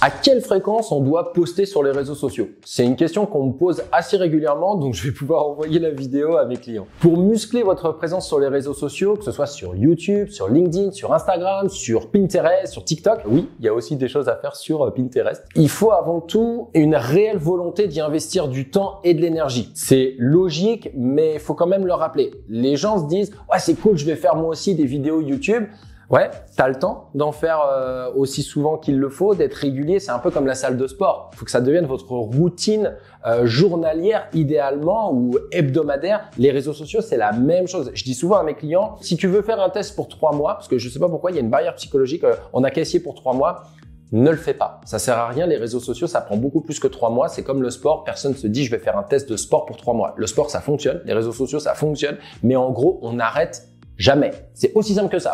À quelle fréquence on doit poster sur les réseaux sociaux? C'est une question qu'on me pose assez régulièrement, donc je vais pouvoir envoyer la vidéo à mes clients. Pour muscler votre présence sur les réseaux sociaux, que ce soit sur YouTube, sur LinkedIn, sur Instagram, sur Pinterest, sur TikTok, oui, il y a aussi des choses à faire sur Pinterest. Il faut avant tout une réelle volonté d'y investir du temps et de l'énergie. C'est logique, mais il faut quand même le rappeler. Les gens se disent « Ouais, c'est cool, je vais faire moi aussi des vidéos YouTube ». Ouais, t'as le temps d'en faire aussi souvent qu'il le faut, d'être régulier. C'est un peu comme la salle de sport. Il faut que ça devienne votre routine journalière idéalement ou hebdomadaire. Les réseaux sociaux, c'est la même chose. Je dis souvent à mes clients, si tu veux faire un test pour 3 mois, parce que je sais pas pourquoi, il y a une barrière psychologique, on a qu'à essayer pour 3 mois, ne le fais pas. Ça sert à rien. Les réseaux sociaux, ça prend beaucoup plus que 3 mois. C'est comme le sport. Personne se dit, je vais faire un test de sport pour 3 mois. Le sport, ça fonctionne. Les réseaux sociaux, ça fonctionne. Mais en gros, on arrête jamais. C'est aussi simple que ça.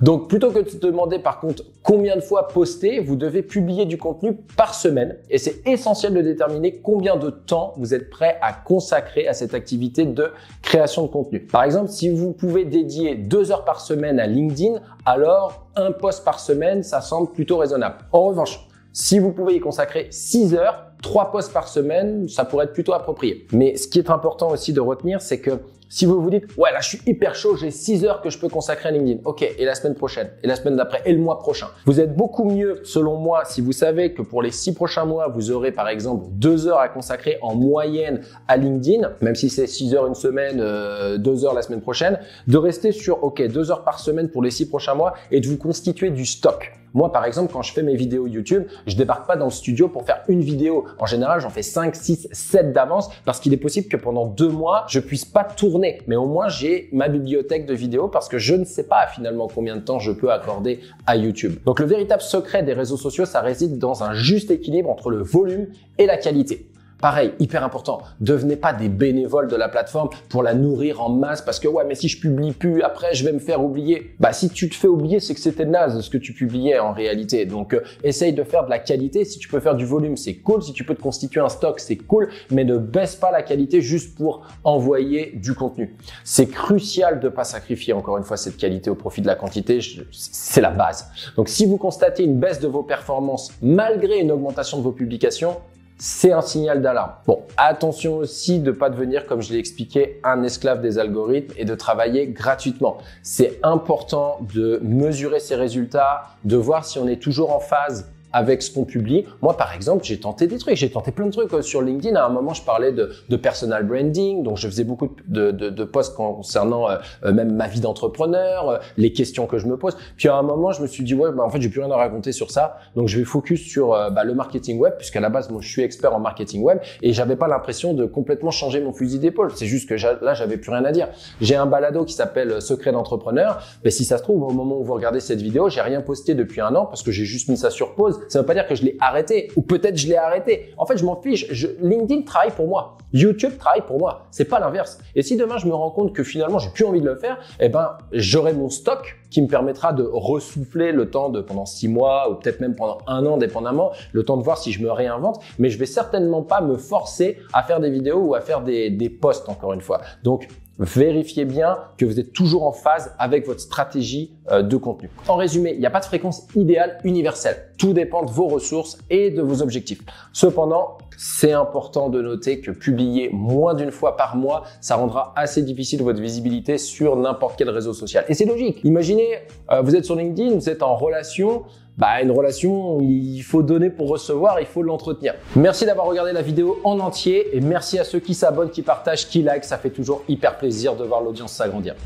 Donc, plutôt que de se demander par contre combien de fois poster, vous devez publier du contenu par semaine. Et c'est essentiel de déterminer combien de temps vous êtes prêt à consacrer à cette activité de création de contenu. Par exemple, si vous pouvez dédier 2 heures par semaine à LinkedIn, alors un post par semaine, ça semble plutôt raisonnable. En revanche, si vous pouvez y consacrer 6 heures, 3 posts par semaine, ça pourrait être plutôt approprié. Mais ce qui est important aussi de retenir, c'est que si vous vous dites « Ouais, là, je suis hyper chaud, j'ai 6 heures que je peux consacrer à LinkedIn. » Ok, et la semaine prochaine, et la semaine d'après, et le mois prochain. Vous êtes beaucoup mieux, selon moi, si vous savez que pour les 6 prochains mois, vous aurez par exemple 2 heures à consacrer en moyenne à LinkedIn, même si c'est 6 heures une semaine, 2 heures la semaine prochaine, de rester sur ok 2 heures par semaine pour les 6 prochains mois et de vous constituer du stock. Moi, par exemple, quand je fais mes vidéos YouTube, je débarque pas dans le studio pour faire une vidéo. En général, j'en fais 5, 6, 7 d'avance parce qu'il est possible que pendant 2 mois, je puisse pas tourner. Mais au moins, j'ai ma bibliothèque de vidéos parce que je ne sais pas finalement combien de temps je peux accorder à YouTube. Donc, le véritable secret des réseaux sociaux, ça réside dans un juste équilibre entre le volume et la qualité. Pareil, hyper important, devenez pas des bénévoles de la plateforme pour la nourrir en masse parce que ouais, mais si je publie plus, après je vais me faire oublier. Bah si tu te fais oublier, c'est que c'était naze ce que tu publiais en réalité. Donc essaye de faire de la qualité. Si tu peux faire du volume, c'est cool. Si tu peux te constituer un stock, c'est cool. Mais ne baisse pas la qualité juste pour envoyer du contenu. C'est crucial de pas sacrifier encore une fois cette qualité au profit de la quantité. C'est la base. Donc si vous constatez une baisse de vos performances malgré une augmentation de vos publications, c'est un signal d'alarme. Bon, attention aussi de pas devenir, comme je l'ai expliqué, un esclave des algorithmes et de travailler gratuitement. C'est important de mesurer ses résultats, de voir si on est toujours en phase avec ce qu'on publie. Moi, par exemple, j'ai tenté des trucs, j'ai tenté plein de trucs sur LinkedIn. À un moment, je parlais de personal branding, donc je faisais beaucoup de posts concernant même ma vie d'entrepreneur, les questions que je me pose. Puis à un moment, je me suis dit, ouais, bah, en fait, j'ai plus rien à raconter sur ça, donc je vais focus sur le marketing web, puisqu'à la base, moi, je suis expert en marketing web et j'avais pas l'impression de complètement changer mon fusil d'épaule. C'est juste que là, j'avais plus rien à dire. J'ai un balado qui s'appelle Secret d'entrepreneur. Mais si ça se trouve, au moment où vous regardez cette vidéo, j'ai rien posté depuis 1 an parce que j'ai juste mis ça sur pause. Ça veut pas dire que je l'ai arrêté ou peut-être je l'ai arrêté. En fait, je m'en fiche. LinkedIn travaille pour moi. YouTube travaille pour moi. C'est pas l'inverse. Et si demain je me rends compte que finalement j'ai plus envie de le faire, eh ben j'aurai mon stock qui me permettra de ressouffler le temps de pendant 6 mois ou peut-être même pendant 1 an dépendamment, le temps de voir si je me réinvente. Mais je vais certainement pas me forcer à faire des vidéos ou à faire des posts encore une fois. Donc vérifiez bien que vous êtes toujours en phase avec votre stratégie de contenu. En résumé, il n'y a pas de fréquence idéale universelle. Tout dépend de vos ressources et de vos objectifs. Cependant, c'est important de noter que publier moins d'1 fois par mois, ça rendra assez difficile votre visibilité sur n'importe quel réseau social. Et c'est logique. Imaginez, vous êtes sur LinkedIn, vous êtes en relation. Une relation, il faut donner pour recevoir, il faut l'entretenir. Merci d'avoir regardé la vidéo en entier et merci à ceux qui s'abonnent, qui partagent, qui like. Ça fait toujours hyper plaisir de voir l'audience s'agrandir.